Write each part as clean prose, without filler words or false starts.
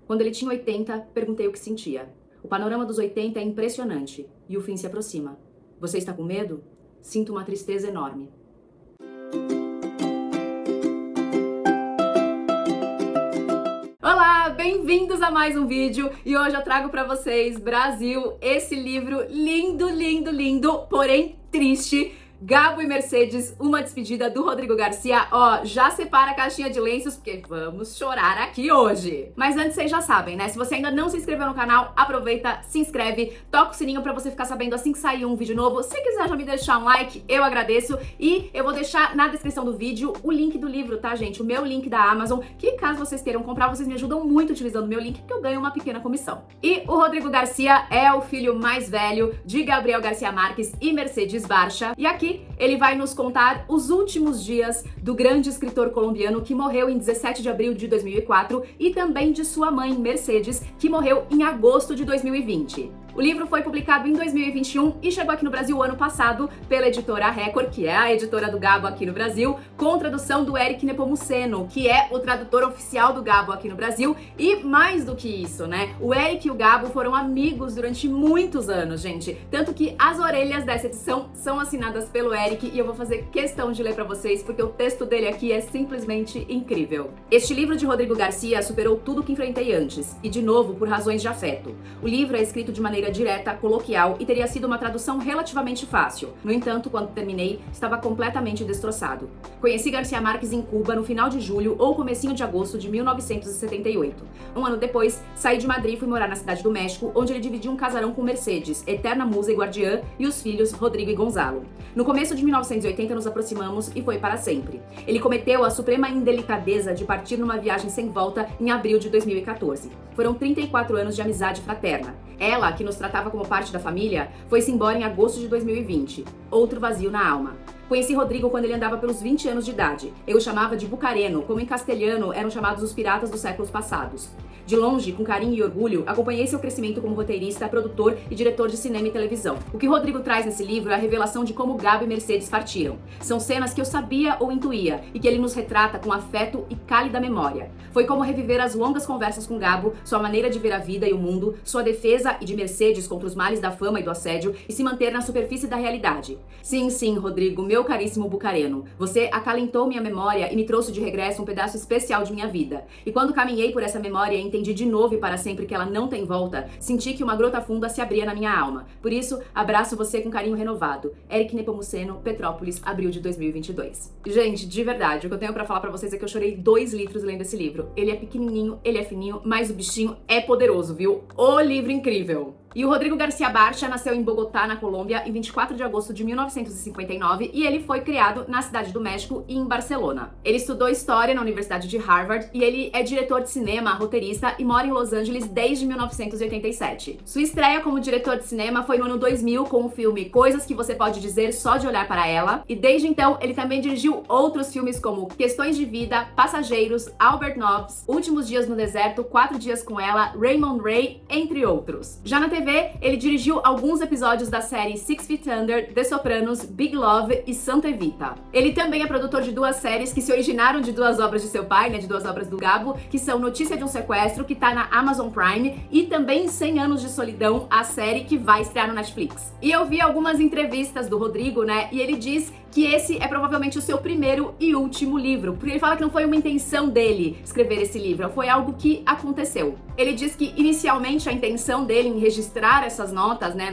Quando ele tinha 80, perguntei o que sentia. O panorama dos 80 é impressionante e o fim se aproxima. Você está com medo? Sinto uma tristeza enorme. Olá, bem-vindos a mais um vídeo e hoje eu trago pra vocês, Brasil, esse livro lindo, lindo, lindo, porém triste, Gabo e Mercedes, uma despedida do Rodrigo Garcia. Ó, já separa a caixinha de lenços porque vamos chorar aqui hoje. Mas antes vocês já sabem, né? Se você ainda não se inscreveu no canal, aproveita, se inscreve, toca o sininho pra você ficar sabendo assim que sair um vídeo novo. Se quiser já me deixar um like, eu agradeço. E eu vou deixar na descrição do vídeo o link do livro, tá, gente? O meu link da Amazon, que caso vocês queiram comprar, vocês me ajudam muito utilizando o meu link, que eu ganho uma pequena comissão. E o Rodrigo Garcia é o filho mais velho de Gabriel Garcia Marques e Mercedes Barça. E aqui ele vai nos contar os últimos dias do grande escritor colombiano que morreu em 17 de abril de 2004 e também de sua mãe, Mercedes, que morreu em agosto de 2020. O livro foi publicado em 2021 e chegou aqui no Brasil ano passado pela editora Record, que é a editora do Gabo aqui no Brasil, com tradução do Eric Nepomuceno, que é o tradutor oficial do Gabo aqui no Brasil. E mais do que isso, né? O Eric e o Gabo foram amigos durante muitos anos, gente. Tanto que as orelhas dessa edição são assinadas pelo Eric e eu vou fazer questão de ler pra vocês, porque o texto dele aqui é simplesmente incrível. Este livro de Rodrigo Garcia superou tudo que enfrentei antes, e de novo por razões de afeto. O livro é escrito de maneira direta, coloquial e teria sido uma tradução relativamente fácil. No entanto, quando terminei, estava completamente destroçado. Conheci Garcia Marques em Cuba no final de julho ou comecinho de agosto de 1978. Um ano depois, saí de Madrid e fui morar na cidade do México, onde ele dividiu um casarão com Mercedes, eterna musa e guardiã, e os filhos Rodrigo e Gonzalo. No começo de 1980 nos aproximamos e foi para sempre. Ele cometeu a suprema indelicadeza de partir numa viagem sem volta em abril de 2014. Foram 34 anos de amizade fraterna. Ela, que nos tratava como parte da família, foi-se embora em agosto de 2020. Outro vazio na alma. Conheci Rodrigo quando ele andava pelos 20 anos de idade. Eu o chamava de Bucareno, como em castelhano eram chamados os piratas dos séculos passados. De longe, com carinho e orgulho, acompanhei seu crescimento como roteirista, produtor e diretor de cinema e televisão. O que Rodrigo traz nesse livro é a revelação de como Gabo e Mercedes partiram. São cenas que eu sabia ou intuía e que ele nos retrata com afeto e cálida memória. Foi como reviver as longas conversas com Gabo, sua maneira de ver a vida e o mundo, sua defesa e de Mercedes contra os males da fama e do assédio e se manter na superfície da realidade. Sim, sim, Rodrigo, meu caríssimo Bucareno, você acalentou minha memória e me trouxe de regresso um pedaço especial de minha vida. E quando caminhei por essa memória e entendi de novo e para sempre que ela não tem volta, senti que uma grota funda se abria na minha alma. Por isso, abraço você com carinho renovado. Eric Nepomuceno, Petrópolis, abril de 2022. Gente, de verdade, o que eu tenho pra falar pra vocês é que eu chorei 2 litros lendo esse livro. Ele é pequenininho, ele é fininho, mas o bichinho é poderoso, viu? O livro incrível! E o Rodrigo Garcia Barça nasceu em Bogotá, na Colômbia, em 24 de agosto de 1959 e ele foi criado na cidade do México e em Barcelona. Ele estudou História na Universidade de Harvard e ele é diretor de cinema, roteirista e mora em Los Angeles desde 1987. Sua estreia como diretor de cinema foi no ano 2000 com o filme Coisas que Você Pode Dizer Só de Olhar para Ela e desde então ele também dirigiu outros filmes como Questões de Vida, Passageiros, Albert Nobbs, Últimos Dias no Deserto, 4 Dias com Ela, Raymond Ray, entre outros. Já na TV, ele dirigiu alguns episódios da série Six Feet Under, The Sopranos, Big Love e Santa Evita. Ele também é produtor de 2 séries que se originaram de 2 obras de seu pai, né, de 2 obras do Gabo, que são Notícia de um Sequestro, que tá na Amazon Prime, e também 100 Anos de Solidão, a série que vai estrear no Netflix. E eu vi algumas entrevistas do Rodrigo, né, e ele diz que esse é provavelmente o seu primeiro e último livro, porque ele fala que não foi uma intenção dele escrever esse livro, foi algo que aconteceu. Ele diz que inicialmente a intenção dele em registrar essas notas, né,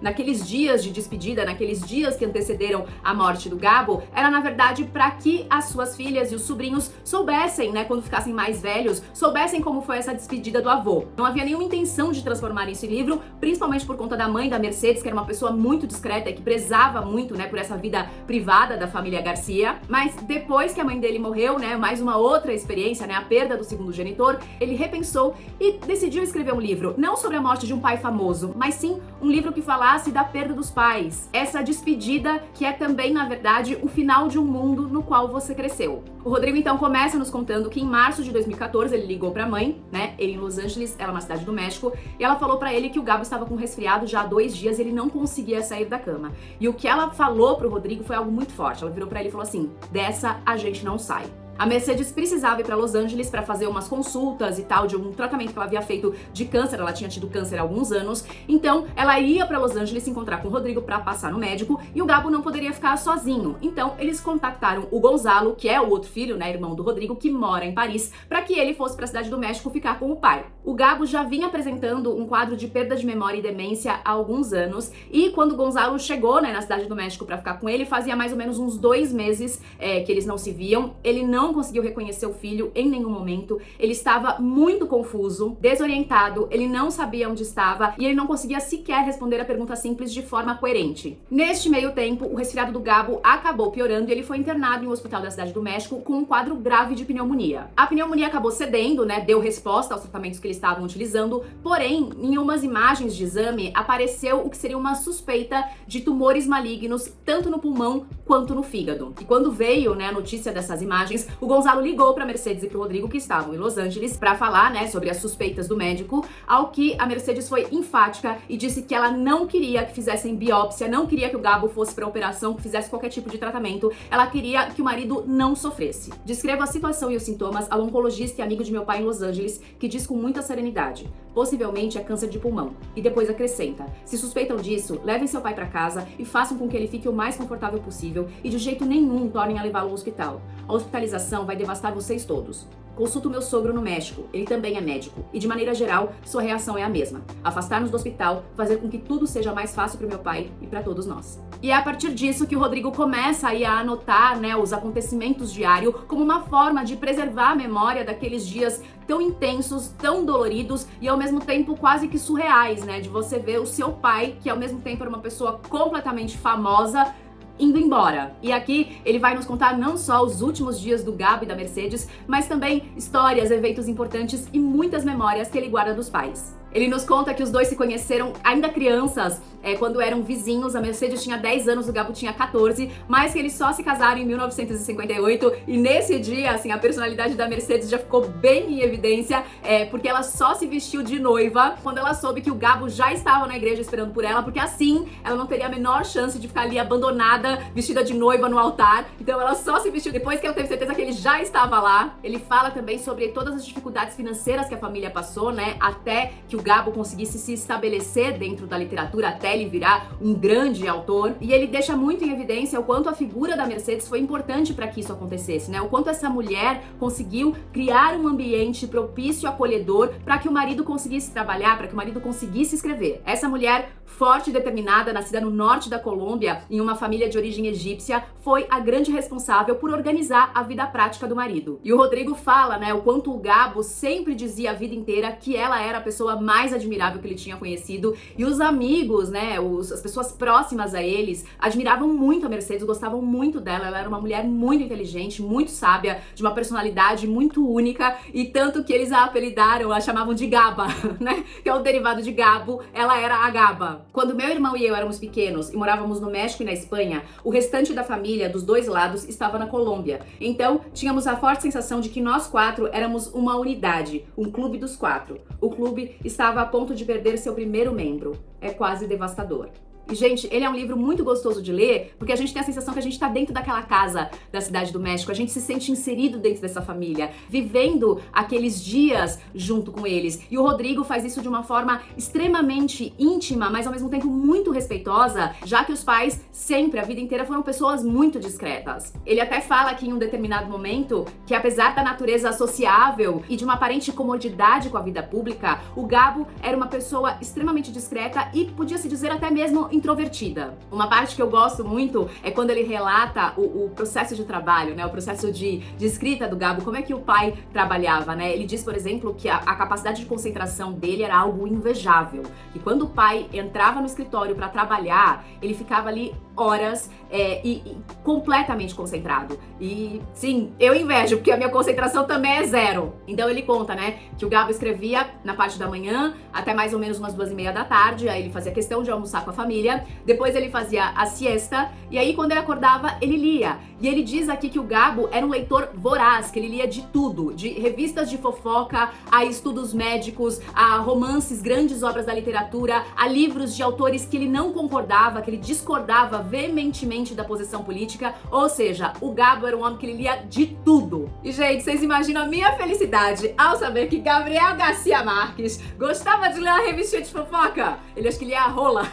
naqueles dias de despedida, naqueles dias que antecederam a morte do Gabo, era na verdade para que as suas filhas e os sobrinhos soubessem, né, quando ficassem mais velhos, soubessem como foi essa despedida do avô. Não havia nenhuma intenção de transformar isso em livro, principalmente por conta da mãe da Mercedes, que era uma pessoa muito discreta e que prezava muito, né, por essa vida privada da família Garcia. Mas depois que a mãe dele morreu, né, mais uma outra experiência, né, a perda do segundo genitor, ele repensou e decidiu escrever um livro, não sobre a morte de um pai famoso, mas sim um livro que falasse da perda dos pais. Essa despedida que é também, na verdade, o final de um mundo no qual você cresceu. O Rodrigo então começa nos contando que em março de 2014 ele ligou pra mãe, né, ele em Los Angeles, ela na cidade do México, e ela falou pra ele que o Gabo estava com resfriado já há 2 dias e ele não conseguia sair da cama. E o que ela falou pro Rodrigo foi algo muito forte. Ela virou pra ele e falou assim: dessa a gente não sai. A Mercedes precisava ir para Los Angeles para fazer umas consultas e tal de um tratamento que ela havia feito de câncer, ela tinha tido câncer há alguns anos. Então, ela ia para Los Angeles se encontrar com o Rodrigo para passar no médico e o Gabo não poderia ficar sozinho. Então, eles contactaram o Gonzalo, que é o outro filho, né, irmão do Rodrigo, que mora em Paris, para que ele fosse para a cidade do México ficar com o pai. O Gabo já vinha apresentando um quadro de perda de memória e demência há alguns anos e quando o Gonzalo chegou, né, na cidade do México para ficar com ele, fazia mais ou menos uns 2 meses que eles não se viam. Ele não conseguiu reconhecer o filho em nenhum momento. Ele estava muito confuso, desorientado, ele não sabia onde estava e ele não conseguia sequer responder a pergunta simples de forma coerente. Neste meio tempo, o resfriado do Gabo acabou piorando e ele foi internado em um hospital da cidade do México com um quadro grave de pneumonia. A pneumonia acabou cedendo, né, deu resposta aos tratamentos que eles estavam utilizando, porém, em umas imagens de exame, apareceu o que seria uma suspeita de tumores malignos, tanto no pulmão quanto no fígado. E quando veio, né, a notícia dessas imagens, o Gonzalo ligou para Mercedes e para o Rodrigo, que estavam em Los Angeles, para falar, né, sobre as suspeitas do médico, ao que a Mercedes foi enfática e disse que ela não queria que fizessem biópsia, não queria que o Gabo fosse para operação, que fizesse qualquer tipo de tratamento, ela queria que o marido não sofresse. Descrevo a situação e os sintomas ao oncologista e amigo de meu pai em Los Angeles, que diz com muita serenidade: possivelmente é câncer de pulmão. E depois acrescenta: se suspeitam disso, levem seu pai para casa e façam com que ele fique o mais confortável possível e de jeito nenhum tornem a levá-lo ao hospital. A hospitalização vai devastar vocês todos. Consulto meu sogro no México, ele também é médico, e de maneira geral, sua reação é a mesma: afastar-nos do hospital, fazer com que tudo seja mais fácil para meu pai e para todos nós. E é a partir disso que o Rodrigo começa aí a anotar, né, os acontecimentos diários como uma forma de preservar a memória daqueles dias tão intensos, tão doloridos e ao mesmo tempo quase que surreais, né, de você ver o seu pai, que ao mesmo tempo era uma pessoa completamente famosa, indo embora. E aqui ele vai nos contar não só os últimos dias do Gabo e da Mercedes, mas também histórias, eventos importantes e muitas memórias que ele guarda dos pais. Ele nos conta que os dois se conheceram ainda crianças, quando eram vizinhos. A Mercedes tinha 10 anos, o Gabo tinha 14, mas que eles só se casaram em 1958. E nesse dia, assim, a personalidade da Mercedes já ficou bem em evidência, porque ela só se vestiu de noiva quando ela soube que o Gabo já estava na igreja esperando por ela, porque assim ela não teria a menor chance de ficar ali abandonada, vestida de noiva no altar. Então ela só se vestiu depois que ela teve certeza que ele já estava lá. Ele fala também sobre todas as dificuldades financeiras que a família passou, né, até que o Gabo conseguisse se estabelecer dentro da literatura, até ele virar um grande autor. E ele deixa muito em evidência o quanto a figura da Mercedes foi importante para que isso acontecesse, né? O quanto essa mulher conseguiu criar um ambiente propício, acolhedor, para que o marido conseguisse trabalhar, para que o marido conseguisse escrever. Essa mulher forte e determinada, nascida no norte da Colômbia, em uma família de origem egípcia, foi a grande responsável por organizar a vida prática do marido. E o Rodrigo fala, né, o quanto o Gabo sempre dizia a vida inteira que ela era a pessoa mais admirável que ele tinha conhecido, e os amigos, né, as pessoas próximas a eles admiravam muito a Mercedes, gostavam muito dela. Ela era uma mulher muito inteligente, muito sábia, de uma personalidade muito única, e tanto que eles a apelidaram, a chamavam de Gaba, né, que é o derivado de Gabo. Ela era a Gaba. Quando meu irmão e eu éramos pequenos e morávamos no México e na Espanha, o restante da família dos dois lados estava na Colômbia. Então, tínhamos a forte sensação de que nós 4 éramos uma unidade, um clube dos 4. O clube estava a ponto de perder seu primeiro membro. É quase devastador. E, gente, ele é um livro muito gostoso de ler, porque a gente tem a sensação que a gente tá dentro daquela casa da Cidade do México, a gente se sente inserido dentro dessa família, vivendo aqueles dias junto com eles. E o Rodrigo faz isso de uma forma extremamente íntima, mas ao mesmo tempo muito respeitosa, já que os pais sempre, a vida inteira, foram pessoas muito discretas. Ele até fala que em um determinado momento, que apesar da natureza sociável e de uma aparente comodidade com a vida pública, o Gabo era uma pessoa extremamente discreta e podia se dizer até mesmo introvertida. Uma parte que eu gosto muito é quando ele relata o processo de trabalho, né, o processo de escrita do Gabo, como é que o pai trabalhava, né? Ele diz, por exemplo, que a capacidade de concentração dele era algo invejável, que quando o pai entrava no escritório para trabalhar, ele ficava ali horas e completamente concentrado. E sim, eu invejo, porque a minha concentração também é zero. Então ele conta, né, que o Gabo escrevia na parte da manhã até mais ou menos umas 2:30 da tarde, aí ele fazia questão de almoçar com a família, depois ele fazia a siesta, e aí quando ele acordava, ele lia. E ele diz aqui que o Gabo era um leitor voraz, que ele lia de tudo, de revistas de fofoca, a estudos médicos, a romances, grandes obras da literatura, a livros de autores que ele não concordava, que ele discordava veementemente da posição política, ou seja, o Gabo era um homem que ele lia de tudo. E, gente, vocês imaginam a minha felicidade ao saber que Gabriel Garcia Marques gostava de ler a revistinha de fofoca? Ele acha que lia a rola.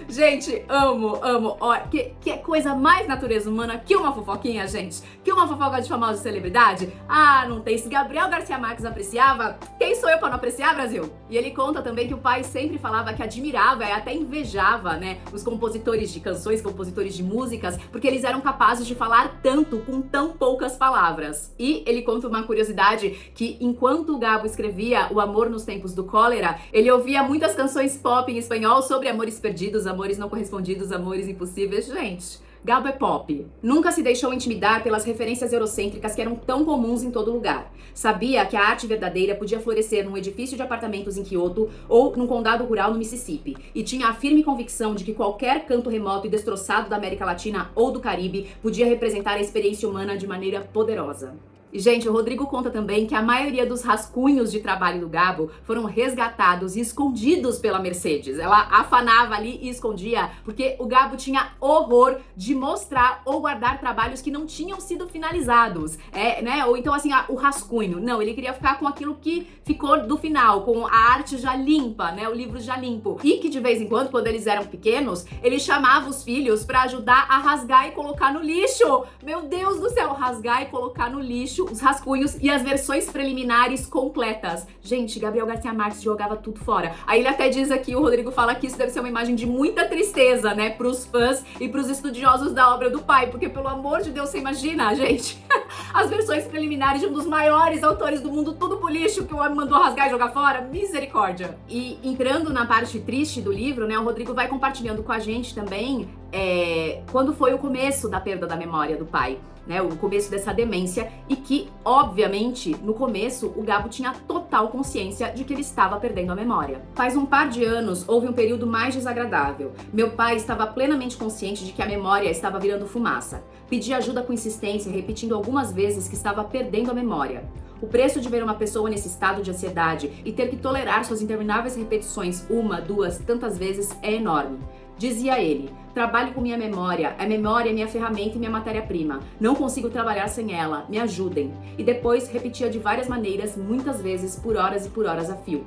Gente, amo. Ó, que coisa mais natureza humana que uma fofoquinha, gente. Que uma fofoca de famosa celebridade. Ah, não tem. Se Gabriel Garcia Marques apreciava, quem sou eu pra não apreciar, Brasil? E ele conta também que o pai sempre falava que admirava e até invejava, né, os compositores de canções, compositores de músicas, porque eles eram capazes de falar tanto com tão poucas palavras. E ele conta uma curiosidade que enquanto o Gabo escrevia O Amor nos Tempos do Cólera, ele ouvia muitas canções pop em espanhol sobre amores perdidos, amores não correspondidos, amores impossíveis. Gente, Gabo é pop. Nunca se deixou intimidar pelas referências eurocêntricas que eram tão comuns em todo lugar. Sabia que a arte verdadeira podia florescer num edifício de apartamentos em Kyoto ou num condado rural no Mississippi. E tinha a firme convicção de que qualquer canto remoto e destroçado da América Latina ou do Caribe podia representar a experiência humana de maneira poderosa. E, gente, o Rodrigo conta também que a maioria dos rascunhos de trabalho do Gabo foram resgatados e escondidos pela Mercedes. Ela afanava ali e escondia, porque o Gabo tinha horror de mostrar ou guardar trabalhos que não tinham sido finalizados, né? Ou então, assim, o rascunho. Não, ele queria ficar com aquilo que ficou do final, com a arte já limpa, né? O livro já limpo. E que, de vez em quando eles eram pequenos, ele chamava os filhos pra ajudar a rasgar e colocar no lixo. Meu Deus do céu, rasgar e colocar no lixo os rascunhos e as versões preliminares completas. Gente, Gabriel Garcia Marques jogava tudo fora. Aí ele até diz aqui, o Rodrigo fala que isso deve ser uma imagem de muita tristeza, né, pros fãs e pros estudiosos da obra do pai, porque pelo amor de Deus, você imagina, gente, as versões preliminares de um dos maiores autores do mundo, tudo pro lixo, que o homem mandou rasgar e jogar fora, misericórdia. E entrando na parte triste do livro, né, o Rodrigo vai compartilhando com a gente também quando foi o começo da perda da memória do pai, né, o começo dessa demência, e que, obviamente, no começo, o Gabo tinha total consciência de que ele estava perdendo a memória. Faz um par de anos, houve um período mais desagradável. Meu pai estava plenamente consciente de que a memória estava virando fumaça. Pedi ajuda com insistência, repetindo algumas vezes que estava perdendo a memória. O preço de ver uma pessoa nesse estado de ansiedade e ter que tolerar suas intermináveis repetições uma, duas, tantas vezes é enorme. Dizia ele, trabalho com minha memória, a memória é minha ferramenta e minha matéria-prima. Não consigo trabalhar sem ela, me ajudem. E depois repetia de várias maneiras, muitas vezes, por horas e por horas a fio.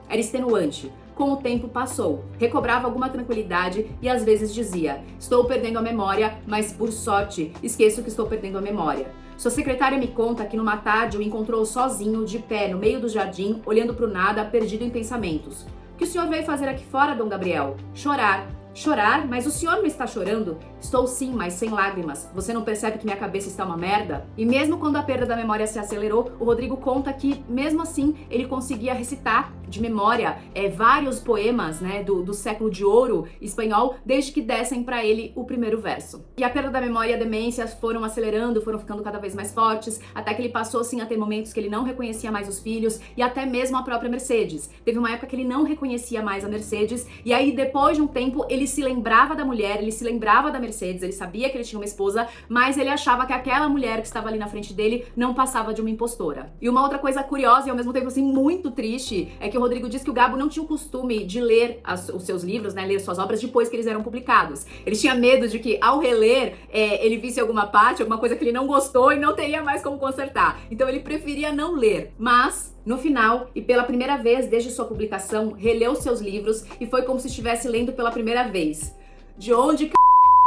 Era extenuante. Com o tempo passou, recobrava alguma tranquilidade e às vezes dizia, estou perdendo a memória, mas por sorte, esqueço que estou perdendo a memória. Sua secretária me conta que numa tarde o encontrou sozinho, de pé, no meio do jardim, olhando para o nada, perdido em pensamentos. O que o senhor veio fazer aqui fora, Dom Gabriel? Chorar. Chorar? Mas o senhor não está chorando? Estou sim, mas sem lágrimas. Você não percebe que minha cabeça está uma merda? E mesmo quando a perda da memória se acelerou, o Rodrigo conta que, mesmo assim, ele conseguia recitar de memória vários poemas, né, do século de ouro espanhol, desde que dessem para ele o primeiro verso. E a perda da memória e a demência foram acelerando, foram ficando cada vez mais fortes, até que ele passou, assim, a ter momentos que ele não reconhecia mais os filhos e até mesmo a própria Mercedes. Teve uma época que ele não reconhecia mais a Mercedes e aí, depois de um tempo, ele se lembrava da mulher, ele se lembrava da Mercedes, ele sabia que ele tinha uma esposa, mas ele achava que aquela mulher que estava ali na frente dele não passava de uma impostora. E uma outra coisa curiosa e ao mesmo tempo assim muito triste é que o Rodrigo diz que o Gabo não tinha o costume de ler os seus livros, né, ler suas obras depois que eles eram publicados. Ele tinha medo de que ao reler ele visse alguma parte, alguma coisa que ele não gostou e não teria mais como consertar. Então ele preferia não ler, mas no final, e pela primeira vez desde sua publicação, releu seus livros e foi como se estivesse lendo pela primeira vez. De onde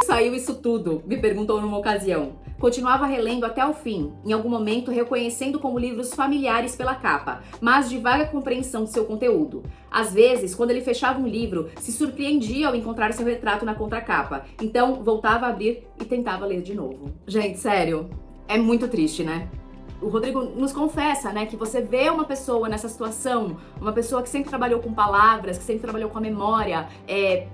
saiu isso tudo? Me perguntou numa ocasião. Continuava relendo até o fim, em algum momento reconhecendo como livros familiares pela capa, mas de vaga compreensão de seu conteúdo. Às vezes, quando ele fechava um livro, se surpreendia ao encontrar seu retrato na contracapa, então voltava a abrir e tentava ler de novo. Gente, sério, é muito triste, né? O Rodrigo nos confessa, né, que você vê uma pessoa nessa situação, uma pessoa que sempre trabalhou com palavras, que sempre trabalhou com a memória,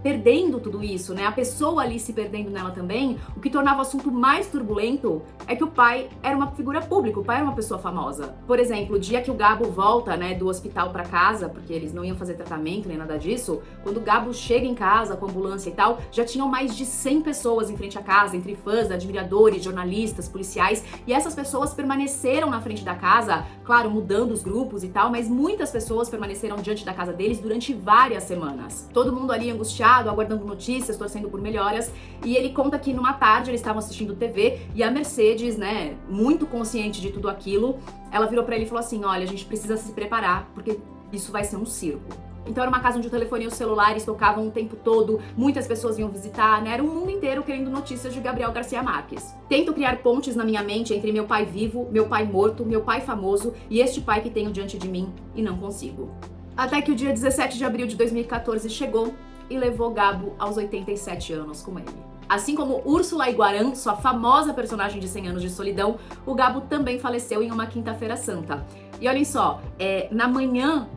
perdendo tudo isso, né, a pessoa ali se perdendo nela também. O que tornava o assunto mais turbulento é que o pai era uma figura pública, o pai era uma pessoa famosa. Por exemplo, o dia que o Gabo volta, né, do hospital pra casa, porque eles não iam fazer tratamento nem nada disso, quando o Gabo chega em casa com a ambulância e tal, já tinham mais de 100 pessoas em frente à casa, entre fãs, admiradores, jornalistas, policiais, e essas pessoas permaneceram permaneceram na frente da casa, claro, mudando os grupos e tal, mas muitas pessoas permaneceram diante da casa deles durante várias semanas. Todo mundo ali angustiado, aguardando notícias, torcendo por melhoras, e ele conta que numa tarde eles estavam assistindo TV e a Mercedes, né, muito consciente de tudo aquilo, ela virou pra ele e falou assim: olha, a gente precisa se preparar, porque isso vai ser um circo. Então era uma casa onde o telefone e os celulares tocavam o tempo todo, muitas pessoas vinham visitar, né? Era o mundo inteiro querendo notícias de Gabriel Garcia Marques. Tento criar pontes na minha mente entre meu pai vivo, meu pai morto, meu pai famoso e este pai que tenho diante de mim e não consigo. Até que o dia 17 de abril de 2014 chegou e levou Gabo aos 87 anos com ele. Assim como Úrsula Iguarã, sua famosa personagem de 100 anos de solidão, o Gabo também faleceu em uma quinta-feira santa. E olhem só, na manhã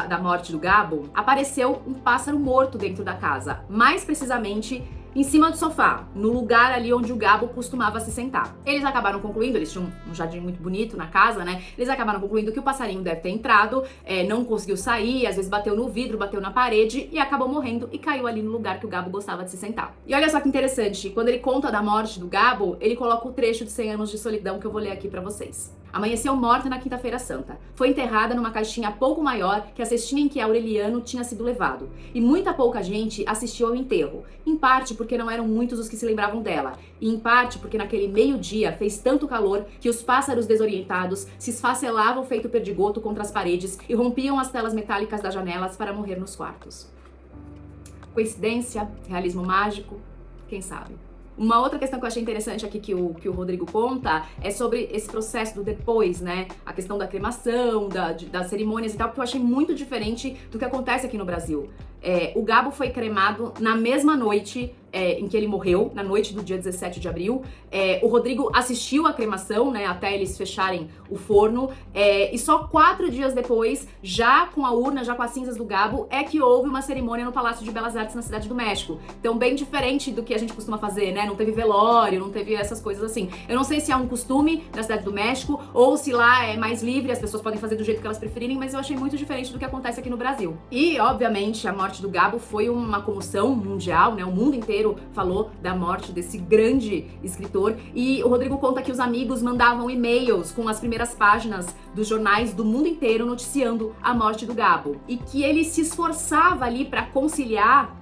da morte do Gabo, apareceu um pássaro morto dentro da casa. Mais precisamente, em cima do sofá, no lugar ali onde o Gabo costumava se sentar. Eles acabaram concluindo, eles tinham um jardim muito bonito na casa, né? Eles acabaram concluindo que o passarinho deve ter entrado, não conseguiu sair, às vezes bateu no vidro, bateu na parede e acabou morrendo e caiu ali no lugar que o Gabo gostava de se sentar. E olha só que interessante, quando ele conta da morte do Gabo, ele coloca o trecho de 100 anos de solidão que eu vou ler aqui pra vocês. Amanheceu morta na quinta-feira santa. Foi enterrada numa caixinha pouco maior que a cestinha em que Aureliano tinha sido levado. E muita pouca gente assistiu ao enterro. Em parte porque não eram muitos os que se lembravam dela. E em parte porque naquele meio-dia fez tanto calor que os pássaros desorientados se esfacelavam feito perdigoto contra as paredes e rompiam as telas metálicas das janelas para morrer nos quartos. Coincidência? Realismo mágico? Quem sabe? Uma outra questão que eu achei interessante aqui que o Rodrigo conta é sobre esse processo do depois, né? A questão da cremação, das cerimônias e tal, porque eu achei muito diferente do que acontece aqui no Brasil. O Gabo foi cremado na mesma noite em que ele morreu, na noite do dia 17 de abril. O Rodrigo assistiu à cremação, né, até eles fecharem o forno. E só 4 dias depois, já com a urna, já com as cinzas do Gabo, é que houve uma cerimônia no Palácio de Belas Artes, na Cidade do México. Então, bem diferente do que a gente costuma fazer, né? Não teve velório, não teve essas coisas assim. Eu não sei se é um costume na Cidade do México ou se lá é mais livre, as pessoas podem fazer do jeito que elas preferirem, mas eu achei muito diferente do que acontece aqui no Brasil. E, obviamente, a morte do Gabo foi uma comoção mundial, né? O mundo inteiro falou da morte desse grande escritor. E o Rodrigo conta que os amigos mandavam e-mails com as primeiras páginas dos jornais do mundo inteiro noticiando a morte do Gabo. E que ele se esforçava ali para conciliar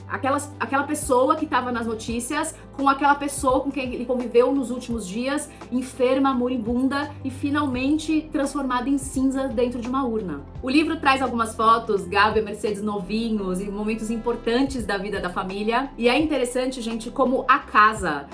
aquela pessoa que estava nas notícias com aquela pessoa com quem ele conviveu nos últimos dias, enferma, moribunda e finalmente transformada em cinza dentro de uma urna. O livro traz algumas fotos, Gabo e Mercedes novinhos e momentos importantes da vida da família. E é interessante, gente, como a casa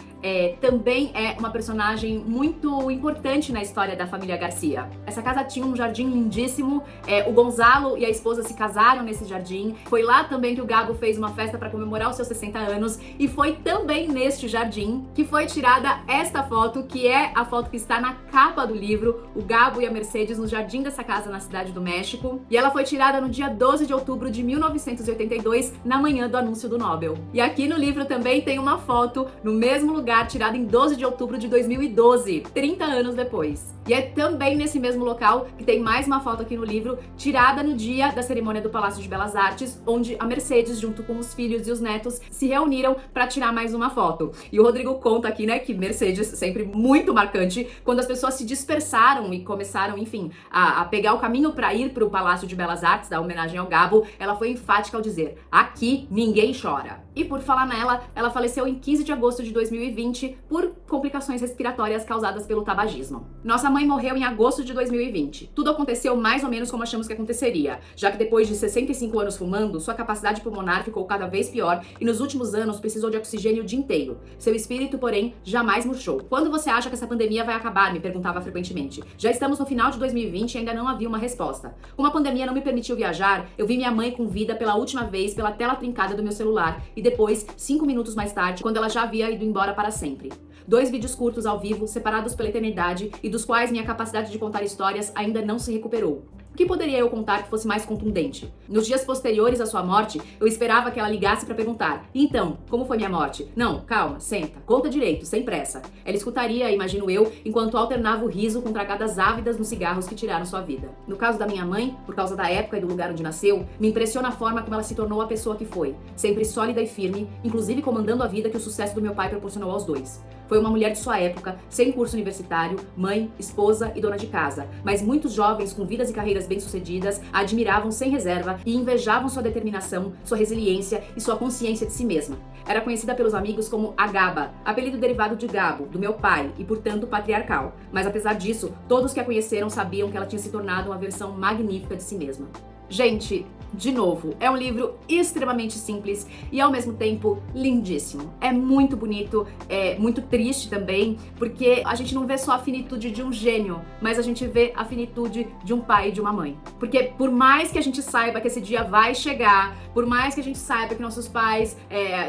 também é uma personagem muito importante na história da família Garcia. Essa casa tinha um jardim lindíssimo, o Gonzalo e a esposa se casaram nesse jardim. Foi lá também que o Gabo fez uma festa para comemorar os seus 60 anos e foi também neste jardim que foi tirada esta foto, que é a foto que está na capa do livro, o Gabo e a Mercedes no jardim dessa casa na Cidade do México. E ela foi tirada no dia 12 de outubro de 1982, na manhã do anúncio do Nobel. E aqui no livro também tem uma foto no mesmo lugar, tirada em 12 de outubro de 2012, 30 anos depois. E é também nesse mesmo local que tem mais uma foto aqui no livro, tirada no dia da cerimônia do Palácio de Belas Artes, onde a Mercedes, junto com os filhos e os netos, se reuniram para tirar mais uma foto. E o Rodrigo conta aqui, né, que Mercedes, sempre muito marcante, quando as pessoas se dispersaram e começaram, enfim, a pegar o caminho para ir para o Palácio de Belas Artes, da homenagem ao Gabo, ela foi enfática ao dizer: aqui ninguém chora. E por falar nela, ela faleceu em 15 de agosto de 2020 por complicações respiratórias causadas pelo tabagismo. Nossa mãe morreu em agosto de 2020. Tudo aconteceu mais ou menos como achamos que aconteceria, já que depois de 65 anos fumando, sua capacidade pulmonar ficou cada vez pior e nos últimos anos precisou de oxigênio o dia inteiro. Seu espírito, porém, jamais murchou. Quando você acha que essa pandemia vai acabar? Me perguntava frequentemente. Já estamos no final de 2020 e ainda não havia uma resposta. Como a pandemia não me permitiu viajar, eu vi minha mãe com vida pela última vez pela tela trincada do meu celular e depois, 5 minutos mais tarde, quando ela já havia ido embora para sempre. 2 vídeos curtos ao vivo, separados pela eternidade e dos quais minha capacidade de contar histórias ainda não se recuperou. O que poderia eu contar que fosse mais contundente? Nos dias posteriores à sua morte, eu esperava que ela ligasse para perguntar: então, como foi minha morte? Não, calma, senta, conta direito, sem pressa. Ela escutaria, imagino eu, enquanto alternava o riso com tragadas ávidas nos cigarros que tiraram sua vida. No caso da minha mãe, por causa da época e do lugar onde nasceu, me impressiona a forma como ela se tornou a pessoa que foi, sempre sólida e firme, inclusive comandando a vida que o sucesso do meu pai proporcionou aos dois. Foi uma mulher de sua época, sem curso universitário, mãe, esposa e dona de casa. Mas muitos jovens com vidas e carreiras bem-sucedidas a admiravam sem reserva e invejavam sua determinação, sua resiliência e sua consciência de si mesma. Era conhecida pelos amigos como a Gaba, apelido derivado de Gabo, do meu pai, e portanto patriarcal. Mas apesar disso, todos que a conheceram sabiam que ela tinha se tornado uma versão magnífica de si mesma. Gente, de novo, é um livro extremamente simples e ao mesmo tempo lindíssimo. É muito bonito, é muito triste também, porque a gente não vê só a finitude de um gênio, mas a gente vê a finitude de um pai e de uma mãe. Porque por mais que a gente saiba que esse dia vai chegar, por mais que a gente saiba que nossos pais,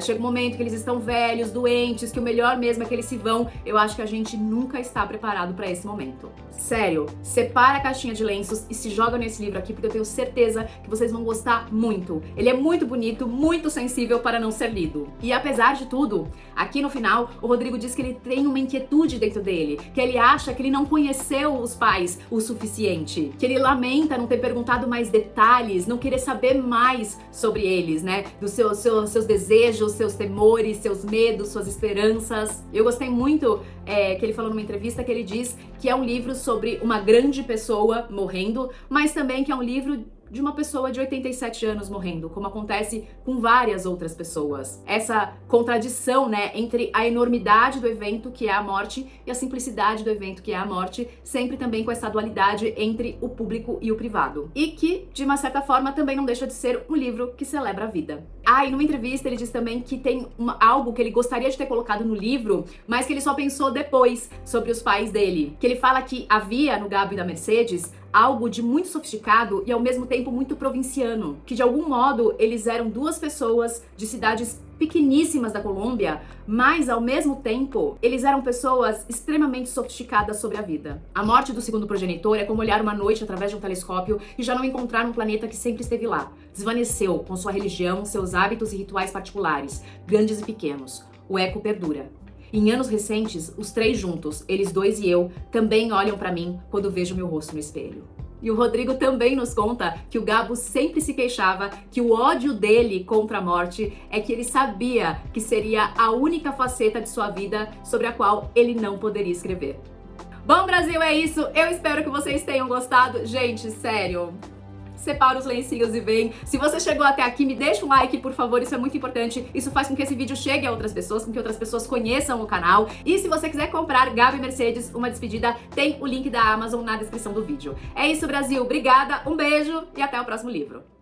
chega um momento que eles estão velhos, doentes, que o melhor mesmo é que eles se vão, eu acho que a gente nunca está preparado para esse momento. Sério, separa a caixinha de lenços e se joga nesse livro aqui, porque eu tenho certeza que vocês vão gostar muito. Ele é muito bonito, muito sensível para não ser lido. E apesar de tudo, aqui no final, o Rodrigo diz que ele tem uma inquietude dentro dele, que ele acha que ele não conheceu os pais o suficiente, que ele lamenta não ter perguntado mais detalhes, não querer saber mais sobre eles, né? Dos seus desejos, seus temores, seus medos, suas esperanças. Eu gostei muito que ele falou numa entrevista que ele diz que é um livro sobre uma grande pessoa morrendo, mas também que é um livro de uma pessoa de 87 anos morrendo, como acontece com várias outras pessoas. Essa contradição, né, entre a enormidade do evento, que é a morte, e a simplicidade do evento, que é a morte, sempre também com essa dualidade entre o público e o privado. E que, de uma certa forma, também não deixa de ser um livro que celebra a vida. E numa entrevista ele diz também que tem algo que ele gostaria de ter colocado no livro, mas que ele só pensou depois sobre os pais dele. Que ele fala que havia no Gabo e da Mercedes algo de muito sofisticado e ao mesmo tempo muito provinciano, que de algum modo eles eram duas pessoas de cidades pequeníssimas da Colômbia, mas ao mesmo tempo eles eram pessoas extremamente sofisticadas sobre a vida. A morte do segundo progenitor é como olhar uma noite através de um telescópio e já não encontrar um planeta que sempre esteve lá. Desvaneceu com sua religião, seus hábitos e rituais particulares, grandes e pequenos. O eco perdura. Em anos recentes, os três juntos, eles dois e eu, também olham pra mim quando vejo meu rosto no espelho. E o Rodrigo também nos conta que o Gabo sempre se queixava que o ódio dele contra a morte é que ele sabia que seria a única faceta de sua vida sobre a qual ele não poderia escrever. Bom, Brasil, é isso. Eu espero que vocês tenham gostado. Gente, sério, separa os lencinhos e vem. Se você chegou até aqui, me deixa um like, por favor, isso é muito importante. Isso faz com que esse vídeo chegue a outras pessoas, com que outras pessoas conheçam o canal. E se você quiser comprar Gabo e Mercedes, Uma Despedida, tem o link da Amazon na descrição do vídeo. É isso, Brasil. Obrigada, um beijo e até o próximo livro.